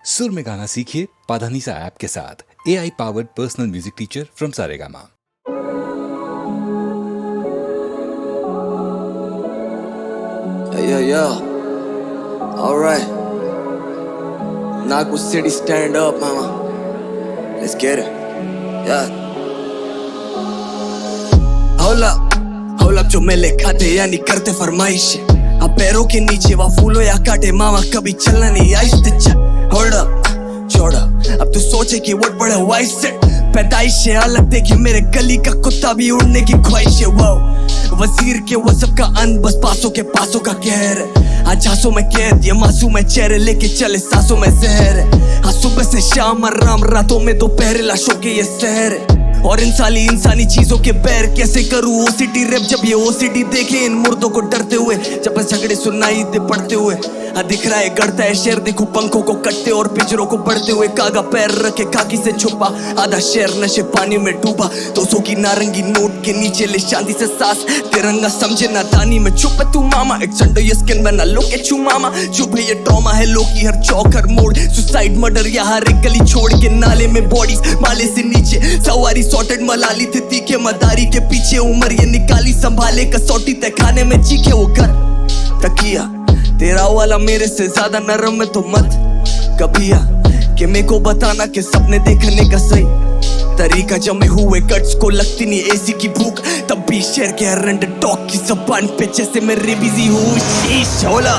सुर में गाना सीखिए पाधानीसा ऐप के साथ। AI powered personal music teacher from Saregama. Yo, alright. Nagpur City, stand up, mama. Let's get it. Yeah. Hold up, जो मेले खाते यानी करते फरमाइश। अब पैरों के नीचे वा फूलो या काटे मामा कभी चलना नहीं आइस तिच्चा। Hold up, छोड़ा अब तू सोचे कि what बड़ा वाइस सेट पैदाइश है अलग देखे मेरे गली का कुत्ता भी उड़ने की ख्वाहिश है। वो वजीर के वो सबका अन बस पासों के पासों का कहर है। आज झांसों में कैद ये मासूम है चेहरे लेके चले सांसों में जहर है। हाँ सुबह से शाम आराम रातों में दोपहर लाशों के ये शहर है। और इंसानी चीजों के पैर कैसे करूँ ओसीटी रैप जब ये ओसीटी देखे इन मुर्दों को डरते हुए जब झगड़े सुनाई दे पड़ते हुए। हाँ दिख रहा है गड़ता है शेर देखो पंखों को कटते और पिंजरों को बढ़ते हुए कागा पैर रखे खाकी से छुपा आधा शेर नशे पानी में डूबा। 200 की नारंगी नोट के नीचे ले शांति से सांस तिरंगा समझे ना दानी में छुप तू मामा। एक संडो ये स्किन बना लो के छू मामा चुप है ये ट्रॉमा है लोग की हर चौक हर मोड़ सुसाइड मर्डर या हर एक गली छोड़ के नाले में बॉडीज माले से नीचे सवारी सॉर्टेड मलाली थी तीखे मदारी के पीछे उम्र ये निकाली संभाले कसौटी तय खाने में चीखे वो घर तकिया तेरा वाला मेरे से ज्यादा नरम है तो मत कभिया कि मेरे को बताना कि सपने देखने का सही तरीका जमे हुए गट्स को लगती नहीं एसी की भूख तब भी शेर के हरंड टॉक की जबान पे जैसे मैं बिजी हूँ। शीश होला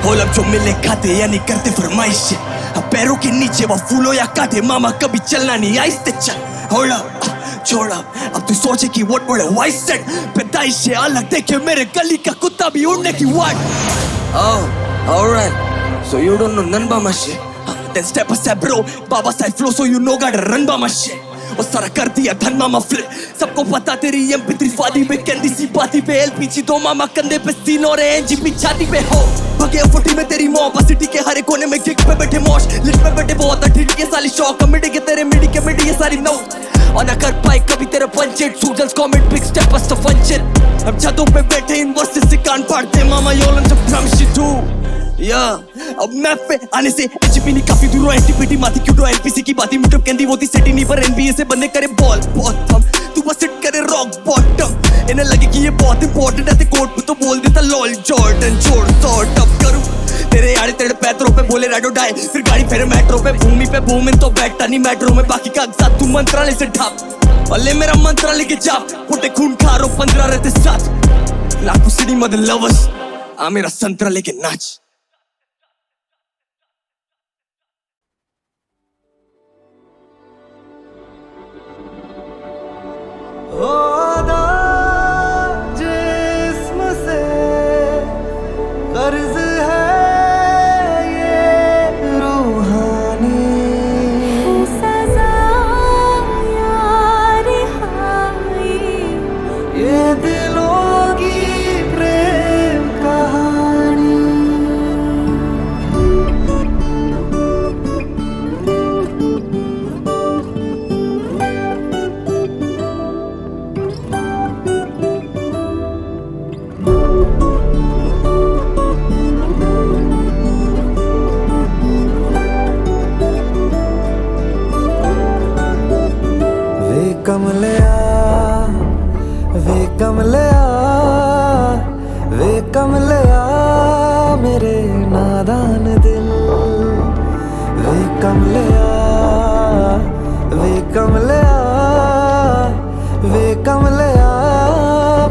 जो मिले खाते यानी करते फरमाइश। अब पैरों के नीचे वो फूलो या काटे मामा कभी चलना नहीं आइस तिच्चा। होला छोड़ा अब तू सोचे कि what बड़े वाइस सेट पैदाइश है अलग देखे मेरे गली का कुत्ता भी उड़ने की वाट। Oh, alright. So you don't know none about my shit. Then step aside, bro. Baba side flow, so you know gotta run by my shit. और सारा कर दिया धन मामा फ्लिप सबको पता तेरी MP3 फादी में कैंडी सी बाती पे LPG दो मामा कंधे पे सीन और NGP छाती पे हो भगे 40 में तेरी मॉब सिटी के हर कोने में गिग पे बैठे मौज लिट पे बैठे बहुत ठिठी के साली शौक कमेडी के तेरे मिडी के मिडी ये सारी नो और ना कर पाए कभी तेरे पंचेट सूजल्स कमेंट बिग स्टेप अस फंचर हम छतों पे बैठे इन वर्सेस से कान फाड़ते मामा योलन जब ड्रम शिट डू या अब मैप पे आने से एचपी नहीं काफी दूर एंटीपीटी माथी क्यों तो एलपीसी की बाती मुटप कहती वो थी सिटी नहीं पर एनबीए से बंदे करे बॉल बॉटम तू बस सिट करे रॉक बॉटम इन्हें लगे कि ये बहुत इंपॉर्टेंट है ते कोर्ट पे तो बोल देता लॉल जॉर्डन छोड़ सॉर्ट अप करूं तेरे आड़े तेरे पैरों पे बोले राइडो डाई फिर गाड़ी फेरे मेट्रो पे भूमि पे भूमिन तो बैठता नहीं मेट्रो में बाकी कागजात तू मंत्रालय से ढाप और ले मेरा मंत्रालय के जाप फुटे खून खारो 15 रहते साथ नागपुर सिटी मदर लवर्स आ मेरा संतरा लेके नाच। जिस्म से कर्ज है ये रूहानी सजा या रिहाई ये दिलों की प्रेम कहानी। वे कमलिया मेरे नादान दिल वे कमलिया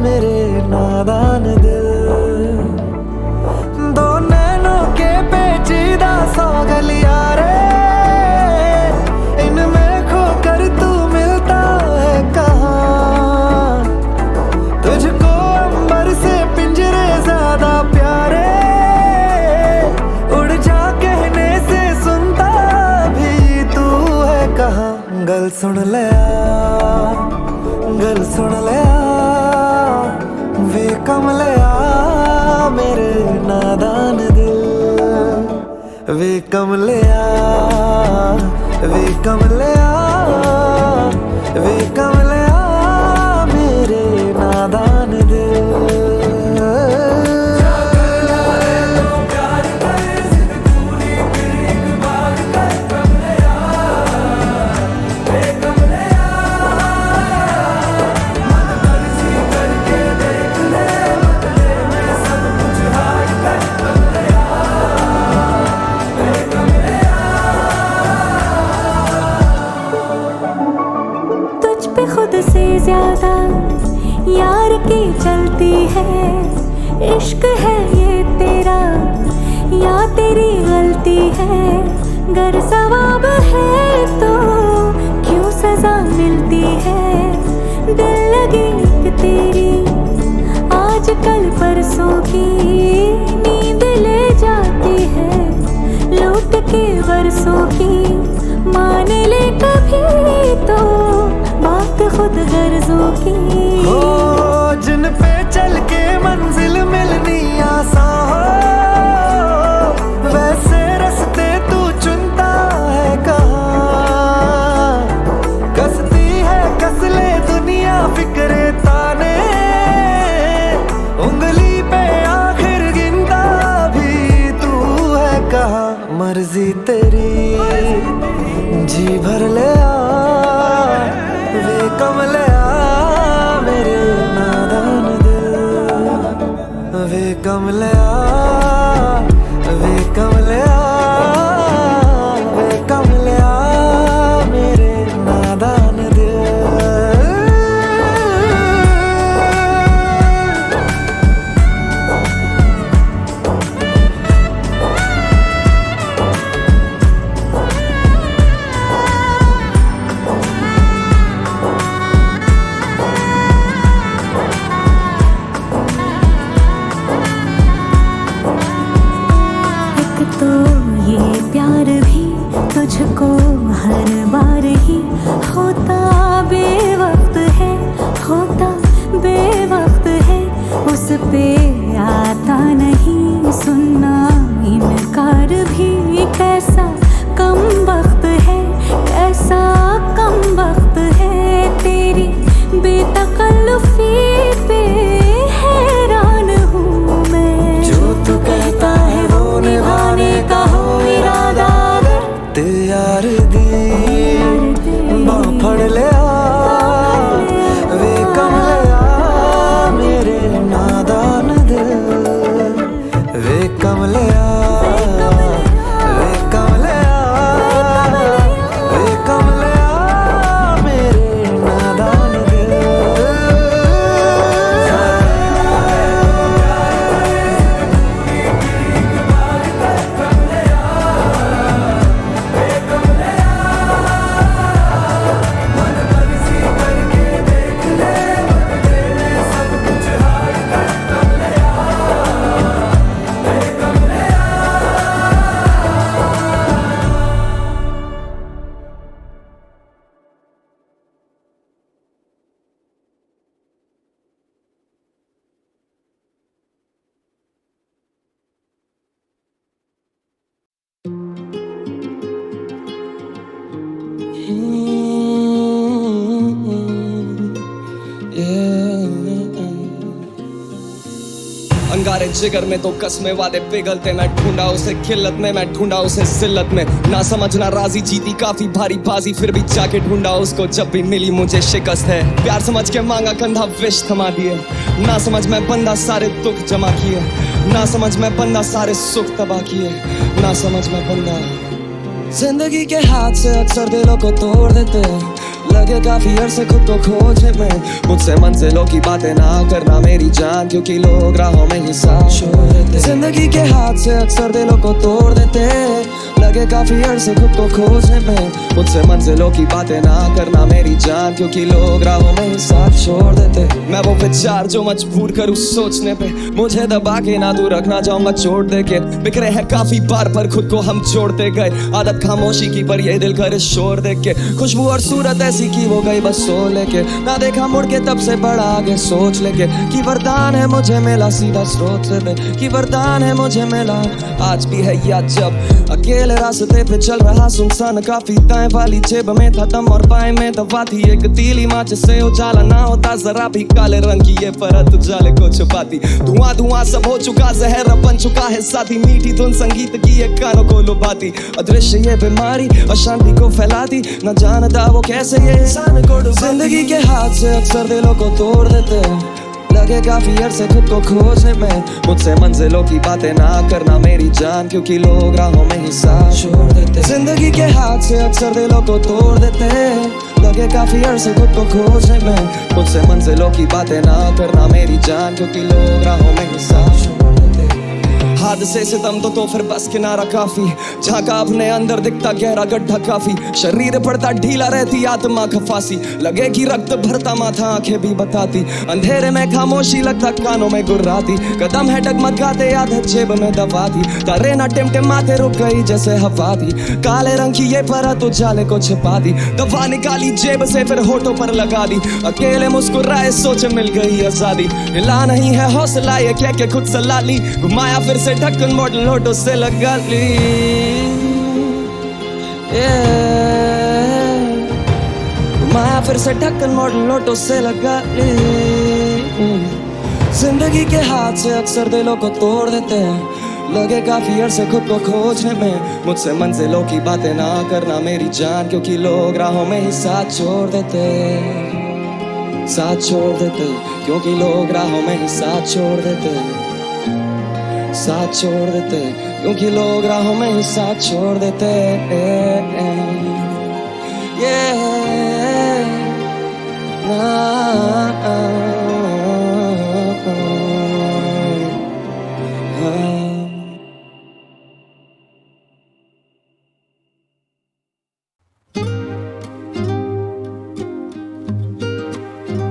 मेरे नादान दिल दो नैनों के पेचीदा सौ गलिया रे इनमें खोकर तू मिलता है कहाँ तुझको अंबर से पिंजरे ज्यादा प्यारे उड़ जा कहने से सुनता भी तू है कहाँ। गल सुन लिया वे कमलिया मेरे नादान दिल वे कमलिया मेरे नादान दिल। प्यार करे जिद पूरी फिर एक बात कर ज्यादा यार की चलती है। इश्क है ये तेरा या तेरी गलती है, गर सवाब है तो क्यों सजा मिलती है। दिल लगी एक तेरी आज कल परसों की, नींद ले जाती है लौट के बरसों की। मान ले कभी तो बात खुद गर्जों की। हो जिन पे चल के मंजिल मिलनी आसान हो, वैसे रास्ते तू चुनता है कहाँ। कसती है कसले दुनिया फिक्रे ताने, उंगली पे आखिर गिनता भी तू है कहाँ। मर्जी तेरी जी भर ले आ, वे कमले आ मेरे नादान दिल। वे कमले आ, वे कमले आ, वे कमले आ मेरे नादान दिल। तो ये प्यार भी तुझको हर बार ही होता बेवक्त है, होता बेवक्त है। उस पे आता नहीं सुनना इनकार भी, कैसा कम वक्त है, कैसा कम वक्त है। तेरी बेतकल्लुफी पे हैरान हूँ मैं। जो तू कहता है वो निभाने का हो इरादा, तैयार दी बाँ फड़ ले आ, वे कमले आ मेरे नादान दिल। वे कमले आ, वे कमले आ, वे कमले आ मेरे नादान दिल। अंगारे जिगर में तो कसमे वादे पिघलते, मैं ढूंढा उसे खिल्लत में, मैं ढूंढा उसे जिल्लत में। ना समझना राजी जीती काफी भारी बाजी, फिर भी जाके ढूंढा उसको जब भी मिली मुझे शिकस्त है। प्यार समझ के मांगा कंधा विष थमा दिए, ना समझ मैं बंदा सारे दुख जमा किए, ना समझ मैं बंदा सारे सुख तबाह किए, ना समझ मैं बंदा। जिंदगी के हाथ से अक्सर दिलों को तोड़ देते, लगे काफी अरसे खुद को खोजने में। मुझसे मंजिलों की बातें ना करना मेरी जान, क्योंकि लोग राहों में ही साथ छोड़ देते। जिंदगी के हाथ से अक्सर दिलों को तोड़ देते, लगे काफी अरसे खुद को खोजने में। मुझसे मंजिलों की बातें ना करना मेरी जान, क्योंकि लोग राहों में ही साथ छोड़ देते। मैं वो विचार जो मजबूर करूँ सोचने पे, मुझे दबा के ना तू रखना चाहूंगा चोट दे के। बिखरे हैं काफी बार पर खुद को हम जोड़ते गए, आदत खामोशी की पर ये दिल करे शोर देख के। खुशबू और सूरत ऐसी की वो गई बस सो लेके, ना देखा मुड़ के तब से बड़ा आगे सोच लेके। कि वरदान है मुझे मिला सीधा स्रोत से दे, कि वरदान है मुझे मिला आज भी है या जब अकेले रास्ते पे चल रहा सुनसान। काफी दाएं वाली जेब में था दम और बाएं में दवा थी एक तीली माच से उजाला ना होता जरा भी। काले रंग की ये परत उजाले को छुपाती, धुआं धुआं सब हो चुका जहर बन चुका है साथी। मीठी धुन संगीत की ये कानों को लुभाती, अदृश्य ये बीमारी अशांति को फैलाती। न जानता वो कैसे ये इंसान को डुबाती। जिंदगी के हाथ से अक्सर दिलों को तोड़ देते, लगे काफी अरसे खुद को खोजने में। मुझसे मंजिलों की बातें ना करना मेरी जान, क्योंकि लोग राहों में ही साथ छोड़ देते। जिंदगी के हाथ से अक्सर दिलों को तोड़ देते, लगे काफी अरसे खुद को खोजने में, मुझसे मंजिलों की बातें ना करना मेरी जान, क्योंकि लोग राहों में ही साथ छोड़ देते। हादसे से दम तो फिर बस किनारा काफी, झांका अपने अंदर दिखता गहरा गड्ढा काफी, शरीर पड़ता ढीला रहती आत्मा खफासी, लगे कि रक्त भरता माथा आंखें भी बताती, अंधेरे में खामोशी लगता कानों में गुर्राती, कदम है डगमगाते आदत जेब में दबाती, तारे ना टिमटिमाते रुक गई जैसे हवा थी, काले रंग की ये परत उजाले को छिपा दी, दवा निकाली जेब से फिर होठों पर लगा दी, अकेले मुस्कुराए सोचे मिल गई आजादी, हिला नहीं है हौसला ये कह के खुद सला ली, घुमाया फिर से ढक्कन मॉडल होठों से लगा ली, घुमाया फिर से ढक्कन मॉडल होठों से लगा ली। जिंदगी के हाथ से अक्सर दिलों को तोड़ देते हैं, लगे काफी अरसे खुद को खोजने में, मुझसे मंजिलों की बातें ना करना मेरी जान, क्योंकि लोग राहों में ही साथ छोड़ देते, साथ छोड़ देते, क्योंकि लोग राहों में ही साथ छोड़ देते, साथ छोड़ देते, क्योंकि लोग राहों में ही साथ छोड़ देते।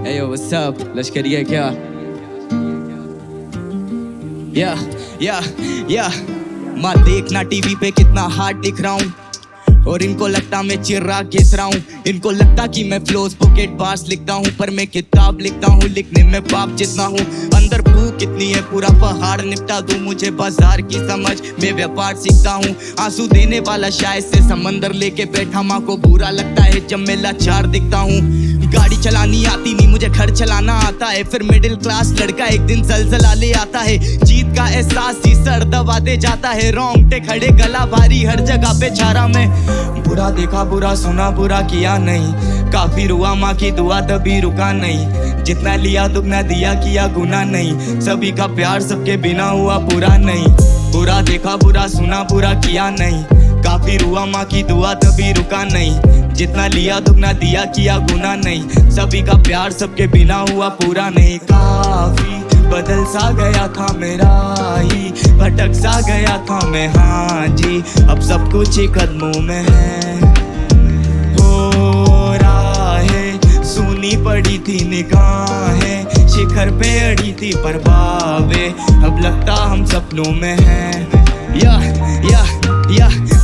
Hey yo, what's up? लश्करी है क्या? या माँ देखना टीवी पे कितना हार्ड दिख रहा हूँ, और इनको लगता मैं चिर्रा घिस रहा हूँ, इनको लगता कि मैं फ्लोज पॉकेट बार्स लिखता हूँ, पर मैं किताब लिखता हूँ, लिखने में बाप जितना हूँ, अंदर भूख कितनी है पूरा पहाड़ निपटा दूँ, मुझे बाजार की समझ मैं व्यापार सीखता हूँ, आंसू देने वाला शायद से समंदर लेके बैठा, माँ को बुरा लगता है जब मैं लाचार दिखता हूँ, गाड़ी चलानी आती नहीं मुझे घर चलाना आता है, फिर मिडिल क्लास लड़का एक दिन जलजला ले आता है, जीत का एहसास ही सर दबा दे जाता है, रोंगटे खड़े गला भारी हर जगह पे छारा में, बुरा देखा बुरा सुना बुरा किया नहीं, काफी रुआ माँ की दुआ तभी रुका नहीं, जितना लिया दुगना दिया किया गुना नहीं, सभी का प्यार सबके बिना हुआ पूरा नहीं, बुरा देखा बुरा सुना बुरा किया नहीं, काफी रुआ माँ की दुआ तभी रुका नहीं, जितना लिया दुगना दिया किया गुना नहीं, सभी का प्यार सबके बिना हुआ पूरा नहीं, काफी बदल सा गया था मेरा ही, भटक सा गया था मैं, हाँ जी अब सब कुछ ही कदमों में है, हो रहा है सुनी पड़ी थी निगाहें, शिखर पे अड़ी थी पर बावे, अब लगता हम सपनों में है, या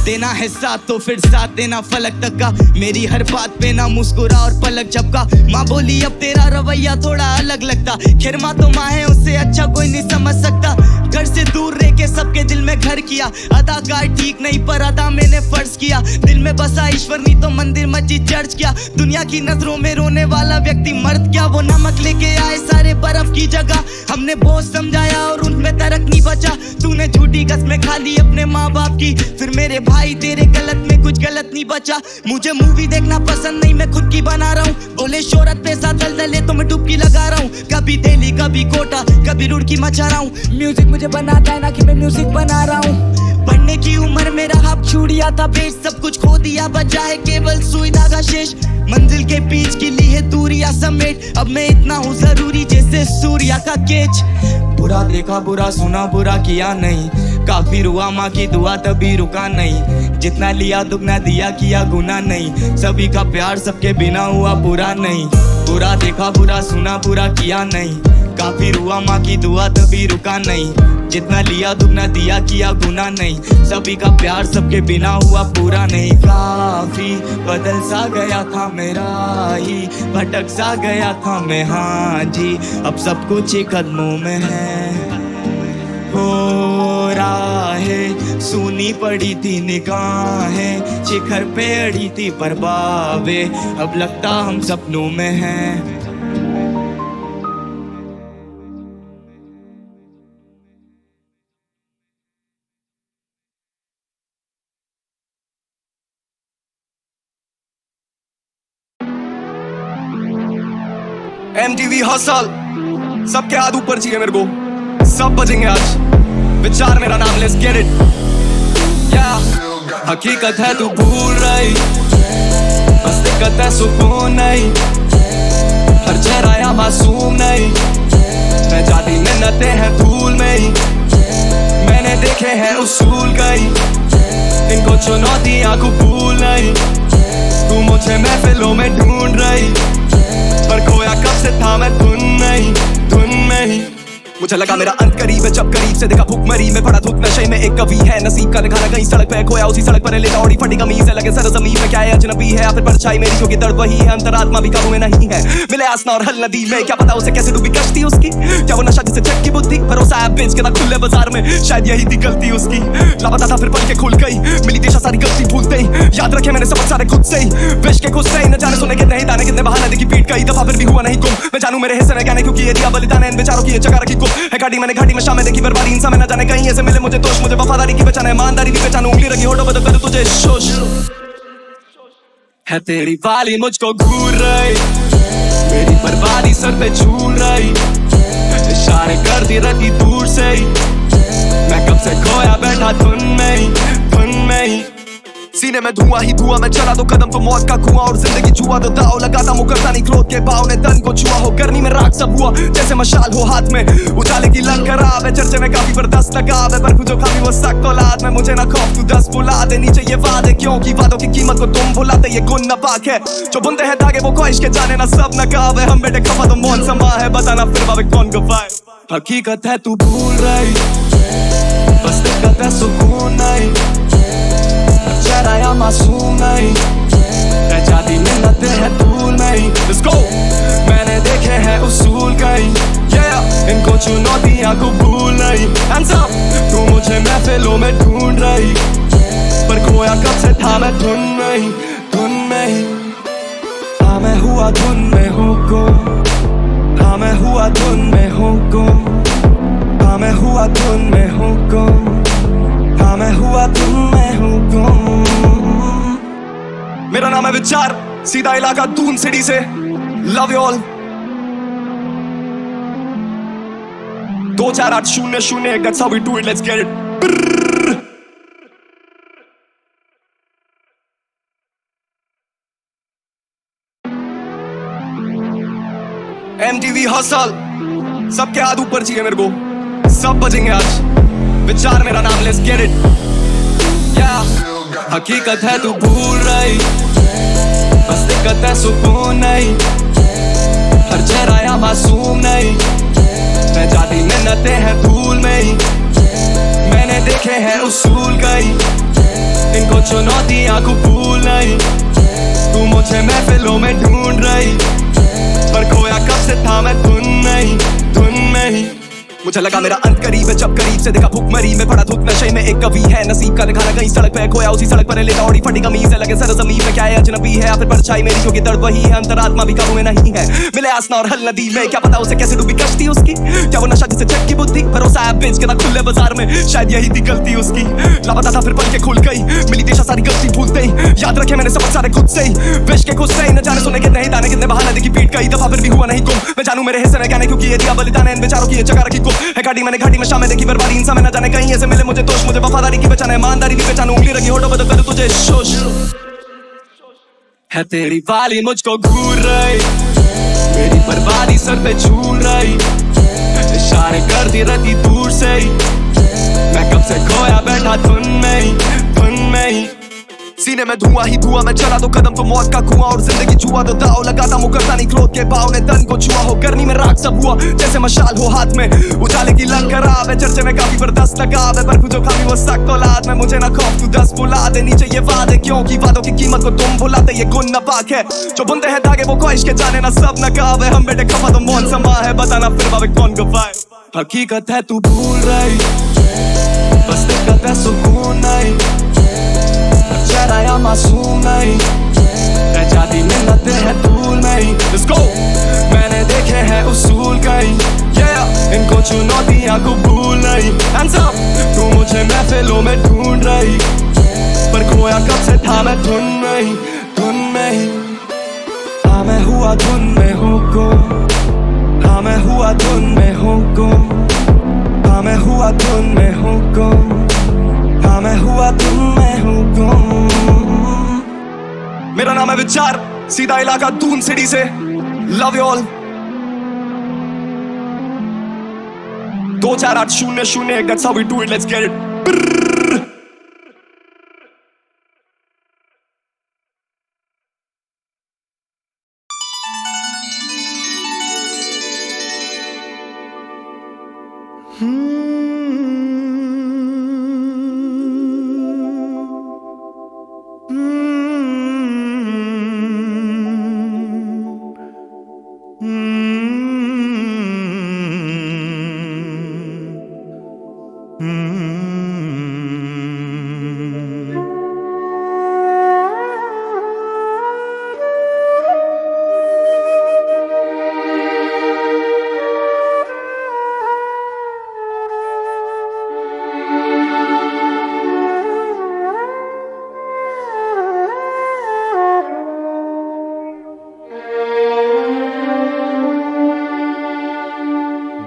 देना है साथ तो फिर साथ देना फलक तक का, मेरी हर बात पे ना मुस्कुरा और पलक झपका, माँ बोली अब तेरा रवैया थोड़ा अलग लगता, खैर माँ तो माँ है उससे अच्छा कोई नहीं समझ सकता, घर से दूर रह के सबके दिल में घर किया, अदाकार ठीक नहीं पर अदा मैंने फर्ज किया, दिल में बसा ईश्वर नहीं तो मंदिर मस्जिद चर्च किया, दुनिया की नजरों में रोने वाला व्यक्ति मर्द क्या, वो नमक लेके आए सारे बर्फ की जगह, हमने बोझ समझाया और उनमें तरक नहीं बचा, तूने झूठी कसमें खा ली अपने माँ बाप की, फिर मेरे भाई तेरे गलत में कुछ गलत नहीं बचा, मुझे मूवी देखना पसंद नहीं मैं खुद की बना रहा हूँ, बोले शोहरत पैसा दलदले तो मैं डुबकी लगा रहा हूँ, कभी दिल्ली कभी कोटा कभी रुड़की मचा रहा हूँ, म्यूजिक मुझे बनाता है ना कि मैं म्यूजिक बना रहा हूँ, पढ़ने की उम्र मेरा हक छूटिया था बेच, सब कुछ खो दिया बचा है केवल सुई धागा शेष, मंजिल के बीच की ली है दूरिया समेट, अब मैं इतना हूँ जरूरी जैसे सूर्या का केच, बुरा देखा बुरा सुना बुरा किया नहीं, काफी रुआ माँ की दुआ तभी रुका नहीं, जितना लिया दुगना दिया किया गुना नहीं, सभी का प्यार सबके बिना हुआ पूरा नहीं, बुरा देखा बुरा सुना बुरा किया नहीं, काफी रुआ माँ की दुआ तभी रुका नहीं, जितना लिया दुगना दिया किया गुना नहीं, सभी का प्यार सबके बिना हुआ पूरा नहीं, काफी बदल सा गया था मेरा ही, भटक सा गया था मैं, हाँ जी अब सब कुछ ही कदमों में है, हो रहा है सुनी पड़ी थी निगाहें, शिखर पे अड़ी थी पर बावे, अब लगता हम सपनों में हैं, MTV हसल सबके हाथ ऊपर चाहिए मेरे को, सब बजेंगे आज, विचार मेरा नाम लेट्स गेट इट, या हकीकत है तू भूल रही, बस दिक्कत है सुकून नहीं, हर चेहरा या मासूम नहीं, मैं जाती मिन्नतें हैं धूल में ही, मैंने देखे हैं उसूल कई, इनको चुनौतियां कबूल नहीं, तू मुझे महफिलों में ढूंढ रही, पर खोया कब से था मैं धुन में ही। मुझे लगा मेरा अंत करीब है जब करीब से देखा भूखमरी में पड़ा धुत नशे में एक कवि है नसीब का दिखाना कहीं सड़क पे खोया उसी सड़क पर लेटा ओढ़ी फटी कमीज है लगे सर ज़मीन में क्या है अजनबी है या फिर परछाई मेरी क्योंकि दर्द वही है अंतरात्मा भी काबू में नहीं है मिले आसना और हल नदी में क्या पता उसे कैसे डूबी कश्ती उसकी क्या वो नशा जिसे चक की बुद्धि भरोसा है बेच के ना खुले बाजार में शायद यही थी गलती उसकी लापता था फिर पल के खुल गई मिली दिशा सारी गलती भूलते ही याद रखे मैंने सबक सारे खुद से ही बेच के खुद से ही न जाने सुने कितने ही दाने कितने बहाने देखी पीट कई दफा फिर भी हुआ नहीं गुम मैं जानू मेरे हिस्से में क्या नहीं क्योंकि ये दिया बलिदान है इन बेचारों की ये जगह रखी गुम है गाड़ी मैंने घाटी में शाम में देखी बर्बादी इंसान में न जाने कहीं ऐसे मिले मुझे दोष मुझे वफादारी की पहचान है ईमानदारी की पहचान उंगली रखी होठों पे तो करूं तुझे शोष है तेरी वाली मुझको घूर रही मेरी बर्बादी सर पे झूल रही इशारे करती रहती दूर से ही मैं कब से खोया बैठा धुन में ही सीने में धुआं ही धुआं मैं चला दो कदम तो मौत का कुआं और जिंदगी जुआ तो दाव लगाता मुकरता नहीं क्रोध के भाव ने तन को छुआ हो गर्मी में राख सब हुआ जैसे मशाल हो हाथ में उजाले की लंग खराब है चर्चे में काफी बर्दाश्त लगाव है पर जो खाली वो सख्त औलाद में मुझे ना खौफ तू 10 बुला दे नीचे ये वादे क्योंकि वादों की कीमत को तुम भुलाते ये गुण नापाक है जो बुनते हैं धागे वो ख्वाहिश के जाने ना सब नकाब है हम बेटे खफा तो मौन समा है बताना फिर बाबे कौन गवाए हकीकत है तू भूल रही बस दिक्कत है सुकून नहीं चेहरा या मासूम नहीं रह जाती मिन्नतें हैं धूल नहीं Let's go मैंने देखे हैं उसूल कई yeah इनको चुनौतियां कबूल नहीं Hands up तू मुझे महफिलों में ढूंढ रही पर खोया कब से था मैं धुन में ही हाँ मैं हुआ धुन में हूँ गुम हाँ मैं हुआ धुन में हूँ गुम हाँ मैं हुआ धुन में हूँ गुम हाँ मैं हुआ धुन में हूँ गुम मेरा नाम है विचार सीधा इलाका दून सिटी से love you all 24800 that's how we do it let's get it MTV hustle सबके हाथ ऊपर चाहिए मेरे को सब बजेंगे आज विचार मेरा नाम let's get it yeah हकीकत है तू भूल रही बस दिक्कत है सुकून नहीं हर चेहरा या मासूम नहीं मैं जाती मिन्नतें हैं धूल में ही मैंने देखे हैं उसूल कई इनको चुनौतियां कबूल नहीं तू मुझे महफिलों में ढूंढ रही पर खोया कब से था मैं धुन में ही मुझे लगा मेरा अंत करीब है जब करीब से देखा भूखमरी में पड़ा धुत नशे में एक कवि है नसीब का दिखाना कहीं सड़क पे खोया उसी सड़क पर लेटा ओढ़ी फटी कमीज है लगे सर ज़मीन में क्या है अजनबी है या फिर परछाई मेरी क्योंकि दर्द वही है अंतरात्मा भी काबू में नहीं है मिले आसना और हल नदी में क्या पता उसे कैसे डूबी कश्ती उसकी क्या वो नशा जिसे चक की बुद्धि भरोसा है बेच के ना खुले बाजार में शायद यही थी गलती उसकी लापता था फिर पल के खुल गई मिली दिशा सारी गलती भूलते ही याद रखे मैंने सबक सारे खुद से ही बेच के खुद से ही न जाने सुने कितने ही दाने कितने बहाने देखी पीट कई दफा फिर भी हुआ नहीं गुम मैं जानू मेरे हिस्से में क्या नहीं क्योंकि ये दिया बलिदान है इन बेचारों की ये जगह रखी गुम है गाड़ी मैंने में शाम में देखी बर्बादी इंसान में न जाने कहीं ऐसे मिले मुझे दोष मुझे वफादारी की पहचान है ईमानदारी की पहचान उंगली रखी होठों पे तो करूं तुझे शोष है तेरी वाली मुझको घूर रही मेरी बर्बादी सर पे झूल रही इशारे करती रहती दूर से ही मैं कब से खोया बैठा धुन में ही सीने में धुआं ही धुआं मैं चला दो कदम तो मौत का कुआं और जिंदगी जुआ तो दाव लगाता मुकरता नहीं क्रोध के भाव ने तन को छुआ हो गर्मी में राख सब हुआ जैसे मशाल हो हाथ में उजाले की लंग खराब है चर्चे में काफी बर्दाश्त लगाव है पर जो खाली वो सख्त औलाद में मुझे ना खौफ तू 10 बुला दे नीचे ये वादे क्योंकि वादों की कीमत को तुम भुलाते ये गुण नापाक है जो बुनते हैं धागे वो ख्वाहिश के जाने ना सब नकाब है हम बेटे खफा तो मौन समा है बताना फिर बाबे कौन गवाए हकीकत है तू भूल रही बस दिक्कत है सुकून नहीं चेहरा या मासूम नहीं रह जाती मिन्नतें हैं धूल में ही Let's go मैंने देखे हैं उसूल कई yeah इनको चुनौतियां कबूल नहीं Hands up तू मुझे महफिलों में ढूंढ रही पर खोया कब से था मैं धुन में ही हाँ मैं हुआ धुन में हूँ गुम हाँ मैं हुआ धुन में हूँ गुम हाँ मैं हुआ धुन में हूँ गुम हाँ मैं हुआ धुन में हूँ गुम मेरा नाम मैं विचार, सीधा इलाका दून सिटी से। Love you all. 24800 that's how we do it, let's get it.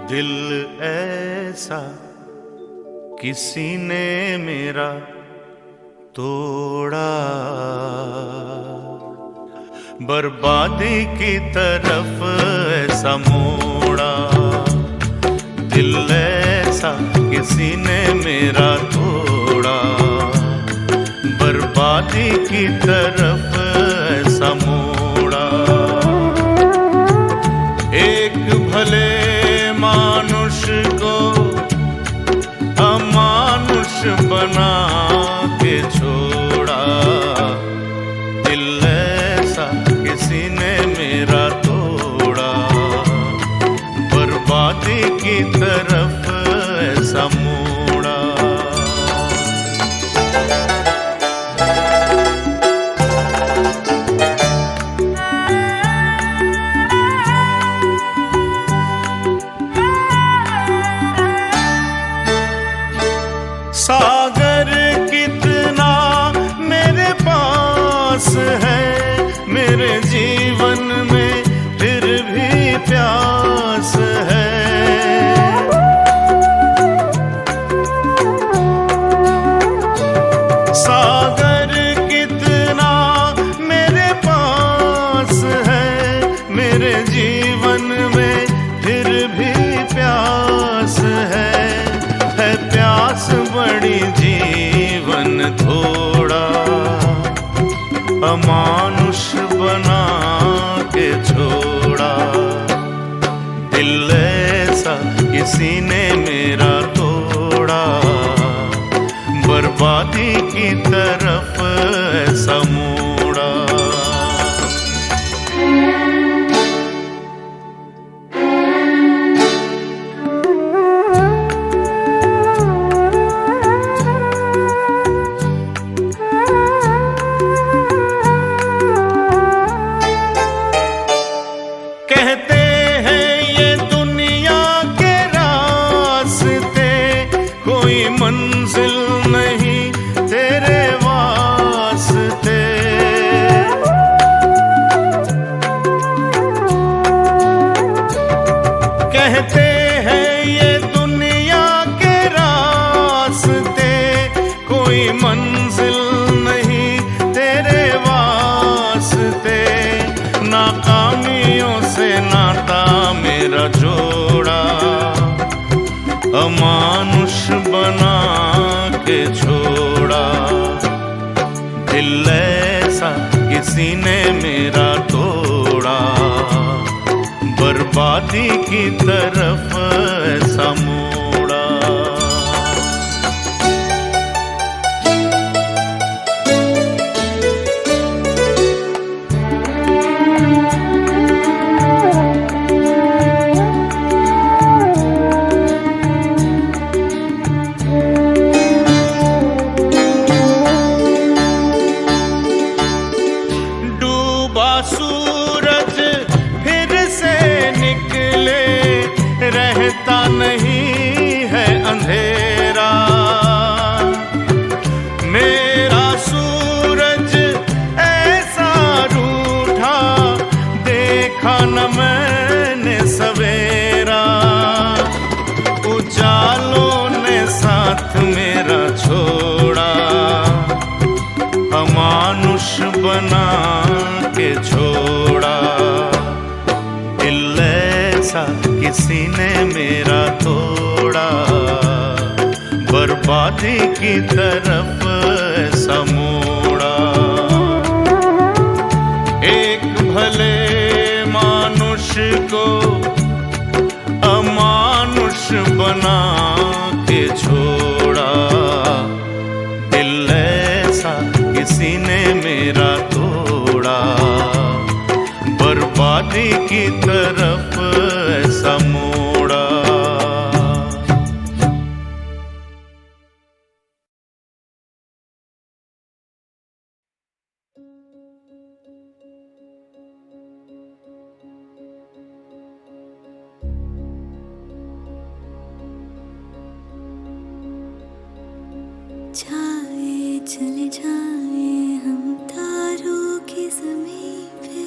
दिल ऐसा किसी ने मेरा तोड़ा, बर्बादी की तरफ ऐसा मोड़ा। दिल ऐसा किसी ने मेरा तोड़ा, बर्बादी की तरफ ऐसा मोड़ा। एक भले मानुष को अमानुष बना के छोड़ा। दिल ऐसा किसी ने मेरा तोड़ा, बर्बादी की तरफ ऐसा मोड़ा। सागर कितना मेरे पास है, मेरे जीवन में फिर भी प्यास है। सागर कितना मेरे पास है, मेरे जीवन में फिर भी प्यास है। प्यास बड़ी जीवन थोड़ा, अमानुष बना के छोड़ा। दिल ऐसा किसी ने मेरा तोड़ा, बर्बादी की तरफ ऐसा मोड़ा। कहते हैं ये दुनिया के रास्ते, कोई मंजिल नहीं तेरे वास्ते। कहते हैं ये दुनिया के रास्ते, कोई मंजिल नहीं तेरे वास्ते। नाकामियों से नाता मेरा जोड़ा, अमानुष बना के छोड़ा। दिल ऐसा किसी ने मेरा तोड़ा, बर्बादी की तरफ ऐसा मोड़ा। सूरज फिर से निकले, रहता नहीं है अंधेरा। मेरा सूरज ऐसा रूठा, देखा न मैंने सवेरा। उजालों ने साथ मेरा छोड़ा, हमारा मानुष बना के छोड़ा। दिल ऐसा किसी ने मेरा तोड़ा, बर्बादी की तरफ ऐसा मोड़ा। एक भले मानुष को अमानुष बना के छोड़ा। दिल ऐसा किसी ने मेरा तोड़ा, बर्बादी की तरफ ऐसा मोड़ा। जाए चले जाए हम तारों की ज़मीं पे,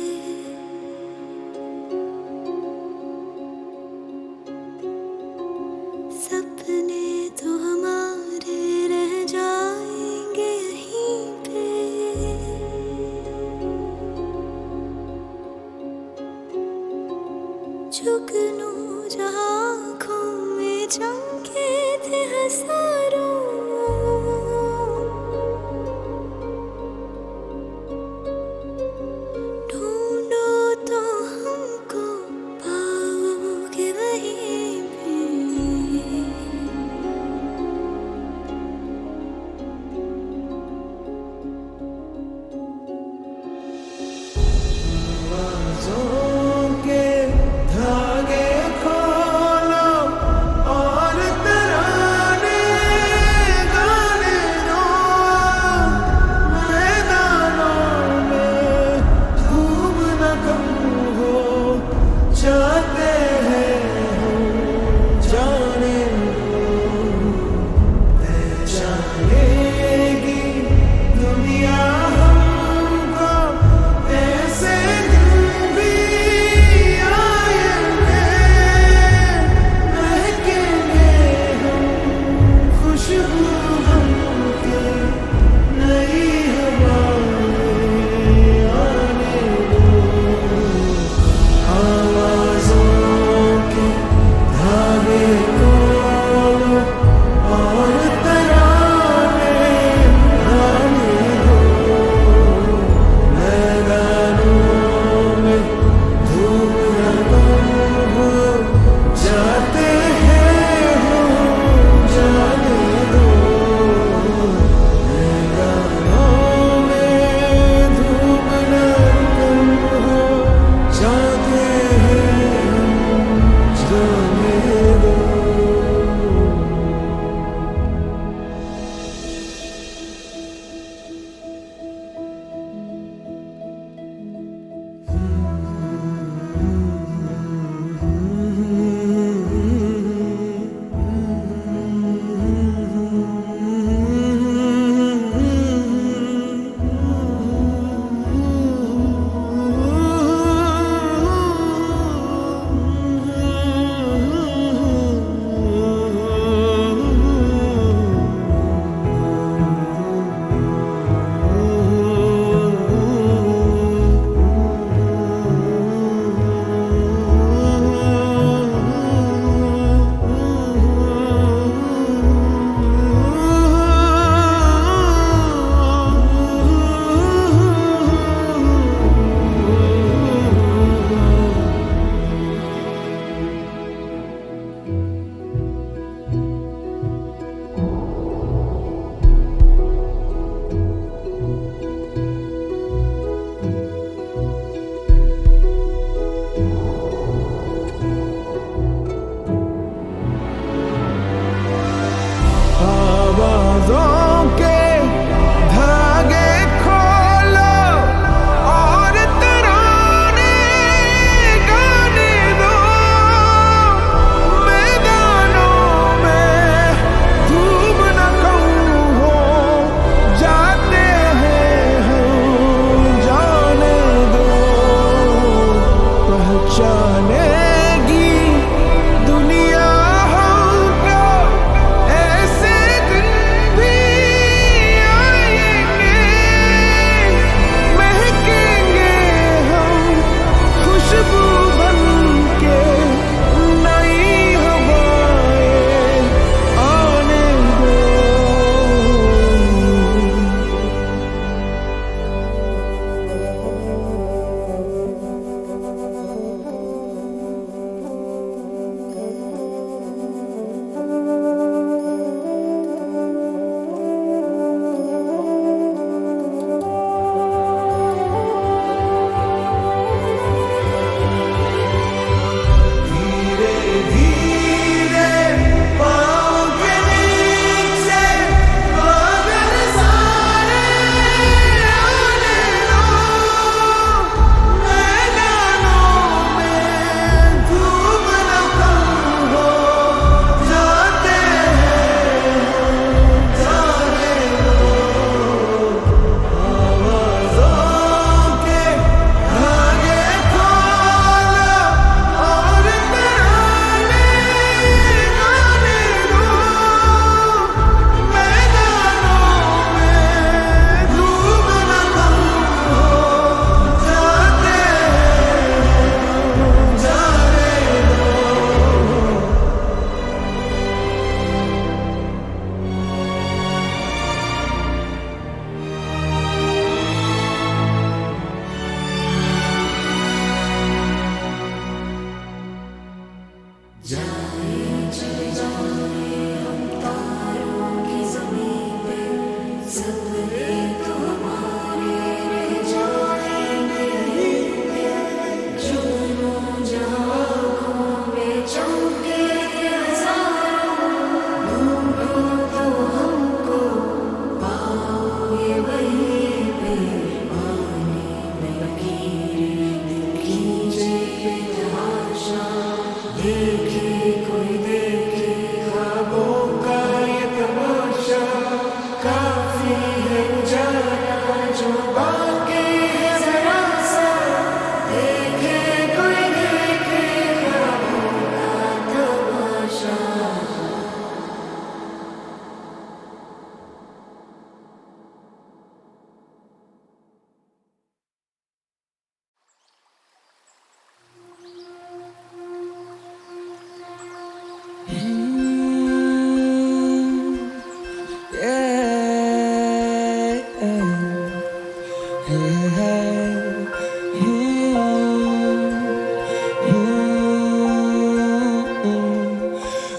है।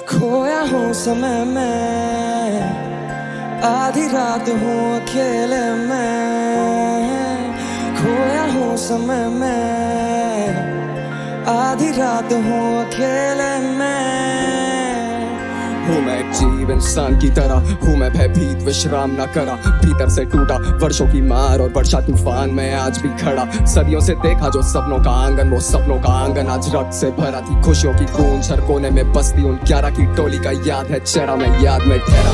खोया हूँ समय में, आधी रात हूँ अकेले में। खोया हूँ समय में, आधी रात हूँ अकेले में। हूँ मैं एक जीव इंसान की तरह, हूँ मैं भयभीत विश्राम न करा। भीतर से टूटा वर्षों की मार और वर्षा तूफान में आज भी खड़ा। सदियों से देखा जो सपनों का आंगन, वो सपनों का आंगन आज रक्त से भरा थी। खुशियों की गूंज हर कोने में बसती उन 11 की टोली का याद है चेहरा, मैं याद में ठहरा।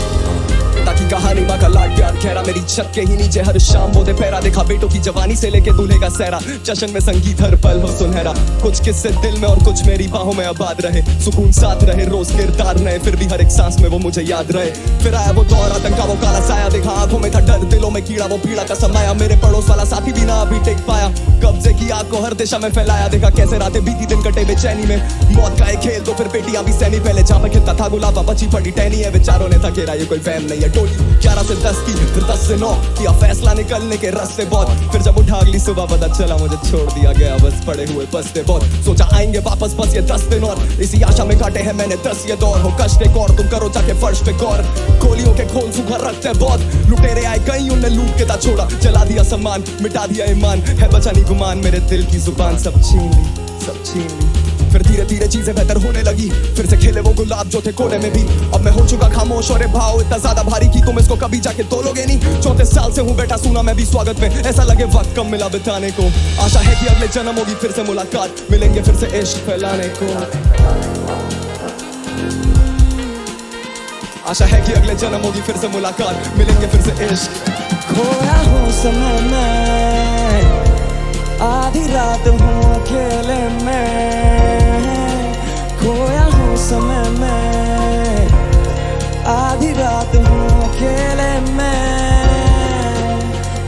ताकि कहानी माँ का लाड प्यार खैरा, मेरी छत के ही नीचे हर शाम वो दे पैरा। देखा बेटों की जवानी से लेके दूल्हे का सहरा, जश्न में संगीत हर पल हो सुनहरा। कुछ किस्से दिल में और कुछ मेरी बाहों में आबाद रहे। सुकून साथ रहे रोज किरदार नए, फिर भी हर एक सांस में वो मुझे याद रहे। फिर आया वो दौर आतंका, वो काला साया। देखा आंखों में था डर, दिलों में कीड़ा, वो पीड़ा का समाया। मेरे पड़ोस वाला साथी भी ना अभी टेक पाया। कब्जे की आग को हर दिशा में फैलाया। देखा कैसे रातें बीती दिन कटे बेचैनी में। मौत का एक खेल तो फिर बेटियां भी सहनी। पहले जहाँ मैं खिलता था गुलाबा, बची पड़ी टहनी है। विचारों ने था घेरा, ये कोई वहम नहीं है। टोली 11 से 10 की, फिर 10 से 9 किया फैसला निकलने के रास्ते बहुत। फिर जब उठा अगली सुबह पता चला मुझे छोड़ दिया गया, बस पड़े हुए बसते बहुत। सोचा आएंगे वापस बस ये 10 दिन और, इसी आशा में काटे हैं मैंने 10 ये दौर। हो कष्ट एक और, तुम करो जाके फर्श पे गौर। खोलियों के खोल सुखा रखते बहुत। लुटेरे आए कहीं, उनने लूट के था छोड़ा। जला दिया सम्मान, मिटा दिया ईमान, है बचा नहीं गुमान। मेरे दिल की जुबान सब छीन ली, सब छीन ली। फिर धीरे धीरे चीजें बेहतर होने लगी। फिर से खिले वो गुलाब जो थे कोने में भी। अब मैं हो चुका खामोश और ये भाव इतना ज्यादा भारी कि तुम इसको कभी जाके तोलोगे नहीं। 34 साल से हूँ बैठा सुना मैं भी स्वागत में, ऐसा लगे वक्त कम मिला बिताने को। आशा है कि अगले जन्म होगी फिर से मुलाकात, मिलेंगे फिर से इश्क फैलाने को। आशा है कि अगले जन्म होगी फिर से मुलाकात, मिलेंगे फिर से इश्क। खोया हूँ समय में, आधी रात हूँ अकेले में। खोया हूँ समय में, आधी रात हूँ अकेले में।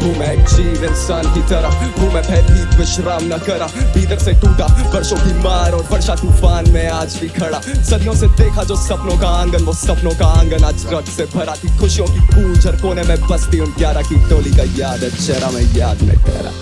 हूँ मैं एक जीव इंसान की तरह, हूँ मैं भयभीत विश्राम न करा। भीतर से टूटा वर्षों की मार और वर्षा तूफान में आज भी खड़ा। सदियों से देखा जो सपनों का आंगन, वो सपनों का आंगन आज रक्त से भरा थी। खुशियों की गूंज हर कोने में बसती उन 11 की टोली का याद है चेहरा, मैं याद में ठहरा।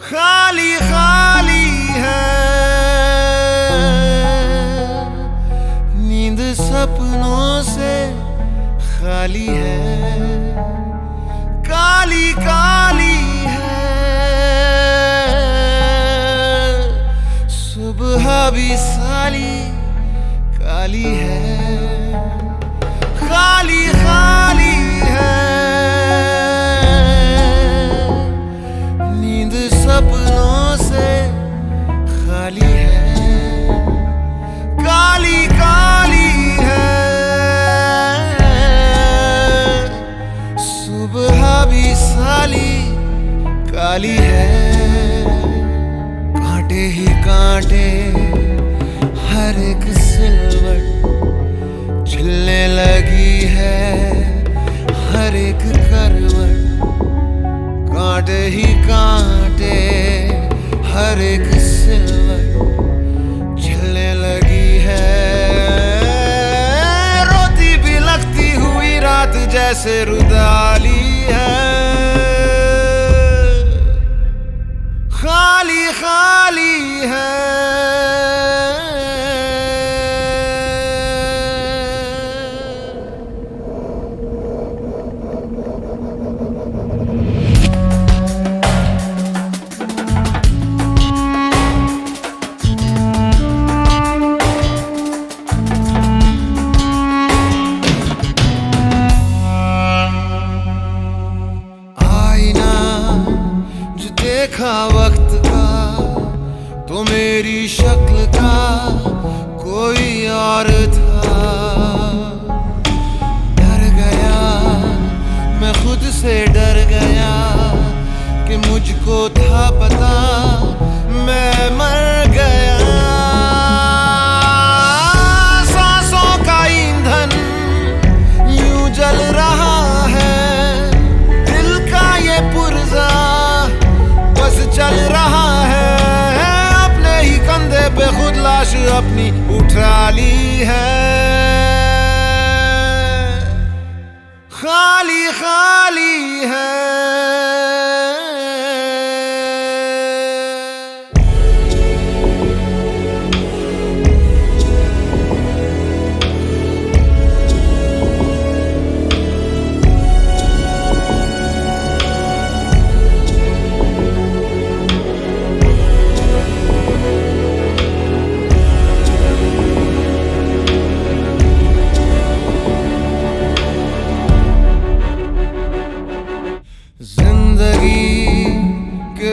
खाली खाली है नींद सपनों से खाली है। काली काली है सुबह भी साली काली है। खाली खाली है सपनों से खाली है। काली काली है सुबह भी साली काली है। कांटे ही कांटे हर एक सिलवट झिलने लगी है हर एक करवट। कांटे ही कांटे हर एक सिलवट झिलने लगी है। रोती भी लगती हुई रात जैसे रुदाली है। खाली खाली है लाश अपनी उठा ली है। खाली खाली है।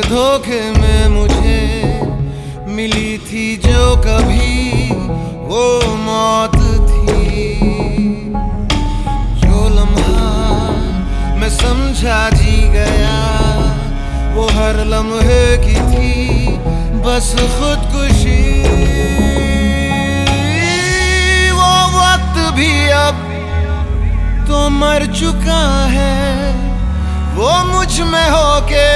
धोखे में मुझे मिली थी जो कभी वो मौत थी। जो लम्हा मैं समझा जी गया वो हर लम्हे की थी बस खुदकुशी। वो वक्त भी अब तो मर चुका है। वो मुझ में होके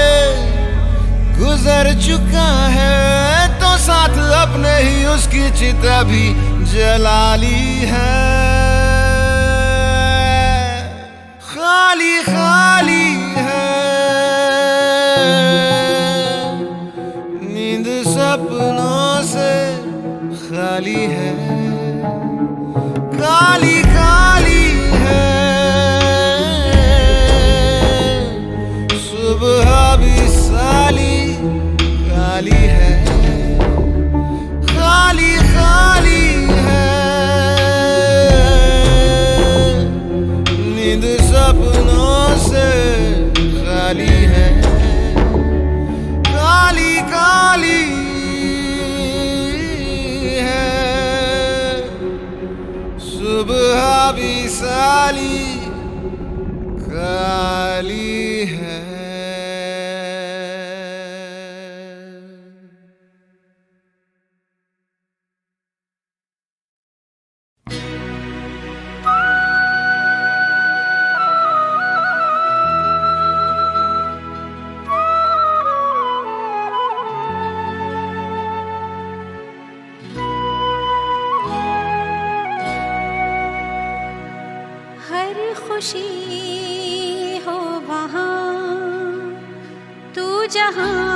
गुजर चुका है तो साथ अपने ही उसकी चिता भी जला ली है। खाली खाली है। नींद सपनों से खाली है। काली काली है। सुबह भी साली खाली है। खाली खाली है। नींद सपनों से खाली है। काली काली है। सुबह भी साली काली है। खुशी हो वहाँ तू जहाँ